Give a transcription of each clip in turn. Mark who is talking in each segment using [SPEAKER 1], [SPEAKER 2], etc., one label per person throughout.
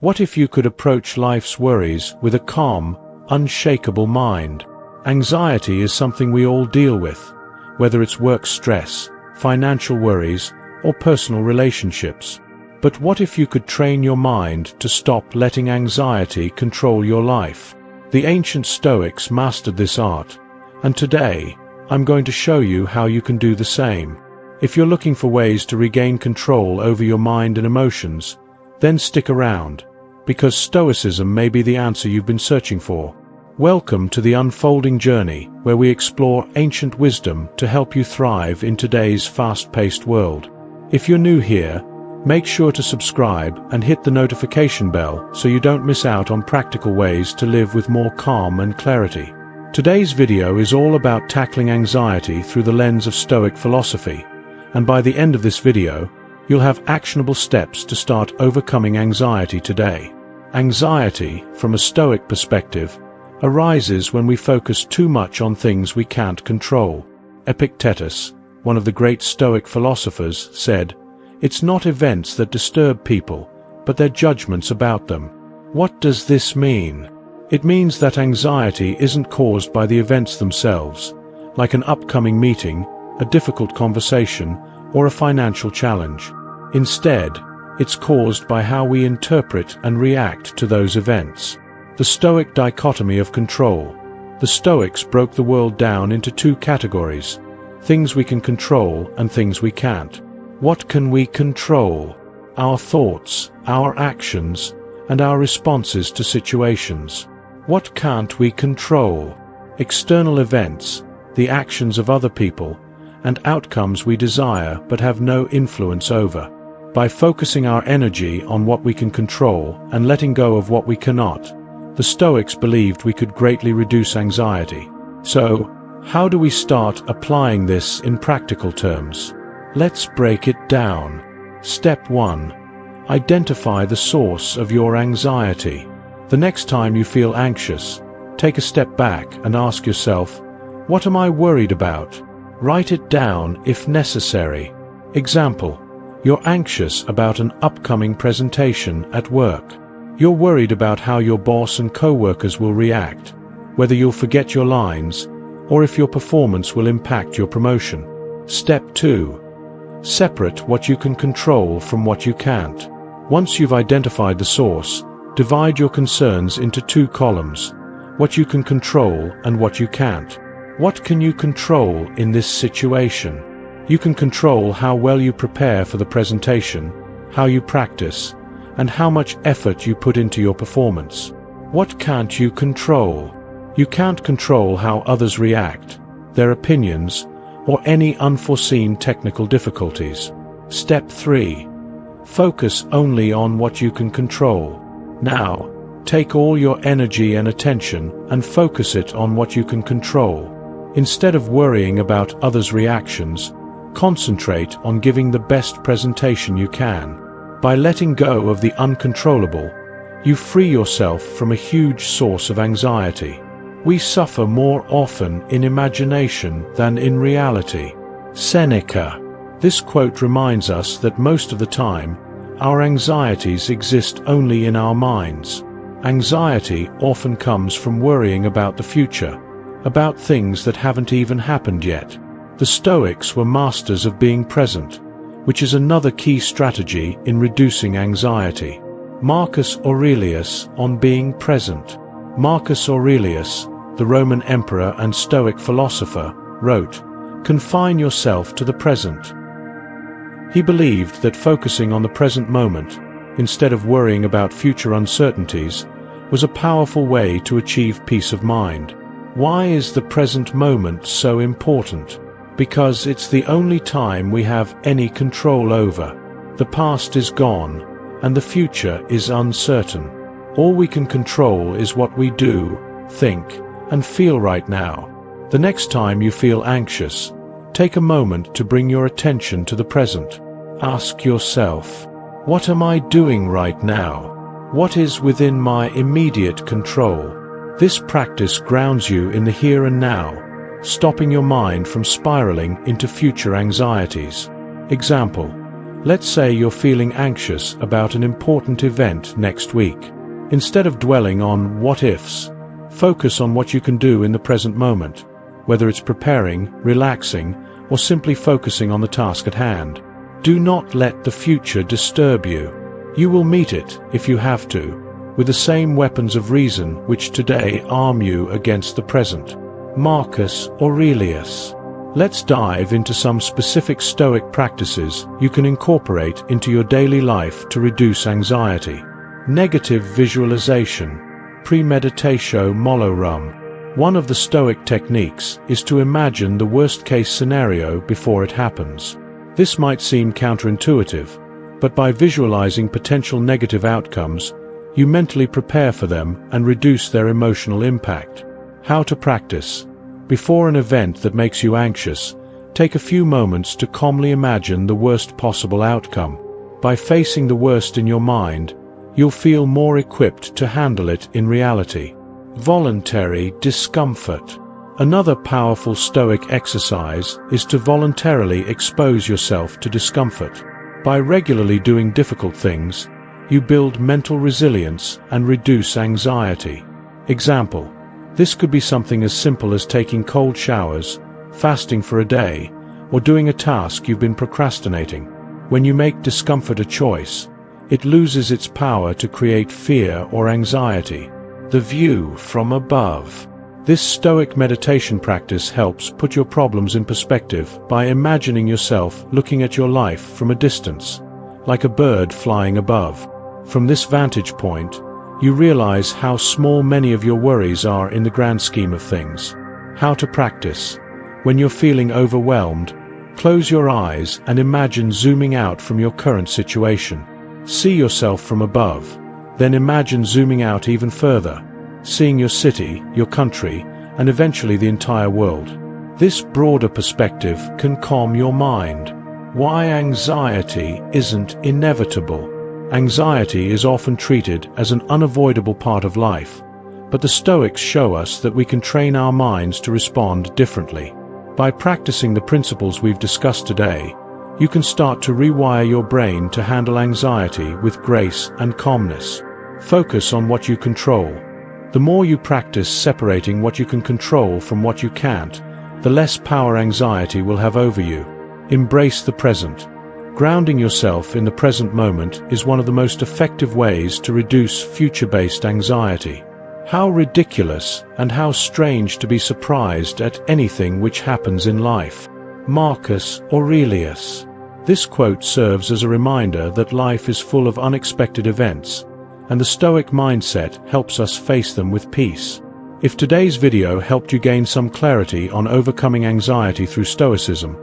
[SPEAKER 1] What if you could approach life's worries with a calm, unshakable mind? Anxiety is something we all deal with, whether it's work stress, financial worries, or personal relationships. But what if you could train your mind to stop letting anxiety control your life? The ancient Stoics mastered this art, and today, I'm going to show you how you can do the same. If you're looking for ways to regain control over your mind and emotions, then stick around, because Stoicism may be the answer you've been searching for. Welcome to the unfolding journey, where we explore ancient wisdom to help you thrive in today's fast-paced world. If you're new here, make sure to subscribe and hit the notification bell so you don't miss out on practical ways to live with more calm and clarity. Today's video is all about tackling anxiety through the lens of Stoic philosophy, and by the end of this video, you'll have actionable steps to start overcoming anxiety today. Anxiety, from a Stoic perspective, arises when we focus too much on things we can't control. Epictetus, one of the great Stoic philosophers, said, "It's not events that disturb people, but their judgments about them." What does this mean? It means that anxiety isn't caused by the events themselves, like an upcoming meeting, a difficult conversation, or a financial challenge. Instead, it's caused by how we interpret and react to those events. The Stoic Dichotomy of Control. The Stoics broke the world down into two categories: things we can control and things we can't. What can we control? Our thoughts, our actions, and our responses to situations. What can't we control? External events, the actions of other people, and outcomes we desire but have no influence over. By focusing our energy on what we can control and letting go of what we cannot, the Stoics believed we could greatly reduce anxiety. So, how do we start applying this in practical terms? Let's break it down. Step 1. Identify the source of your anxiety. The next time you feel anxious, take a step back and ask yourself, what am I worried about? Write it down if necessary. Example, you're anxious about an upcoming presentation at work. You're worried about how your boss and co-workers will react, whether you'll forget your lines, or if your performance will impact your promotion. Step 2. Separate what you can control from what you can't. Once you've identified the source, divide your concerns into two columns: what you can control and what you can't. What can you control in this situation? You can control how well you prepare for the presentation, how you practice, and how much effort you put into your performance. What can't you control? You can't control how others react, their opinions, or any unforeseen technical difficulties. Step 3. Focus only on what you can control. Now, take all your energy and attention and focus it on what you can control. Instead of worrying about others' reactions, concentrate on giving the best presentation you can. By letting go of the uncontrollable, you free yourself from a huge source of anxiety. We suffer more often in imagination than in reality. Seneca. This quote reminds us that most of the time, our anxieties exist only in our minds. Anxiety often comes from worrying about the future, about things that haven't even happened yet. The Stoics were masters of being present, which is another key strategy in reducing anxiety. Marcus Aurelius on being present. Marcus Aurelius, the Roman emperor and Stoic philosopher, wrote, "Confine yourself to the present." He believed that focusing on the present moment, instead of worrying about future uncertainties, was a powerful way to achieve peace of mind. Why is the present moment so important? Because it's the only time we have any control over. The past is gone, and the future is uncertain. All we can control is what we do, think, and feel right now. The next time you feel anxious, take a moment to bring your attention to the present. Ask yourself, what am I doing right now? What is within my immediate control? This practice grounds you in the here and now, stopping your mind from spiraling into future anxieties. Example, Let's say you're feeling anxious about an important event next week. Instead of dwelling on what-ifs, focus on what you can do in the present moment, whether it's preparing, relaxing, or simply focusing on the task at hand. Do not let the future disturb you. You will meet it, if you have to, with the same weapons of reason which today arm you against the present. Marcus Aurelius. Let's dive into some specific Stoic practices you can incorporate into your daily life to reduce anxiety. Negative visualization, premeditatio malorum. One of the Stoic techniques is to imagine the worst-case scenario before it happens. This might seem counterintuitive, but by visualizing potential negative outcomes, you mentally prepare for them and reduce their emotional impact. How to practice. Before an event that makes you anxious, take a few moments to calmly imagine the worst possible outcome. By facing the worst in your mind, you'll feel more equipped to handle it in reality. Voluntary discomfort. Another powerful Stoic exercise is to voluntarily expose yourself to discomfort. By regularly doing difficult things, you build mental resilience and reduce anxiety. Example: this could be something as simple as taking cold showers, fasting for a day, or doing a task you've been procrastinating. When you make discomfort a choice, it loses its power to create fear or anxiety. The view from above. This Stoic meditation practice helps put your problems in perspective by imagining yourself looking at your life from a distance, like a bird flying above. From this vantage point, you realize how small many of your worries are in the grand scheme of things. How to practice. When you're feeling overwhelmed, close your eyes and imagine zooming out from your current situation. See yourself from above, then imagine zooming out even further, seeing your city, your country, and eventually the entire world. This broader perspective can calm your mind. Why anxiety isn't inevitable. Anxiety is often treated as an unavoidable part of life, but the Stoics show us that we can train our minds to respond differently. By practicing the principles we've discussed today, you can start to rewire your brain to handle anxiety with grace and calmness. Focus on what you control. The more you practice separating what you can control from what you can't, the less power anxiety will have over you. Embrace the present. Grounding yourself in the present moment is one of the most effective ways to reduce future-based anxiety. How ridiculous and how strange to be surprised at anything which happens in life. Marcus Aurelius. This quote serves as a reminder that life is full of unexpected events, and the Stoic mindset helps us face them with peace. If today's video helped you gain some clarity on overcoming anxiety through Stoicism,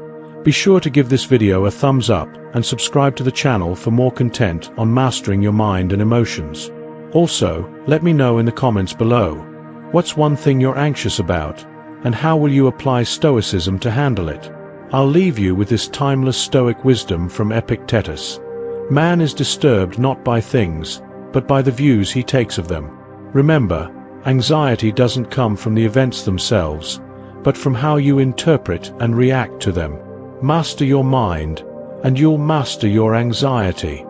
[SPEAKER 1] be sure to give this video a thumbs up and subscribe to the channel for more content on mastering your mind and emotions. Also, let me know in the comments below, what's one thing you're anxious about, and how will you apply Stoicism to handle it? I'll leave you with this timeless Stoic wisdom from Epictetus. Man is disturbed not by things, but by the views he takes of them. Remember, anxiety doesn't come from the events themselves, but from how you interpret and react to them. Master your mind, and you'll master your anxiety.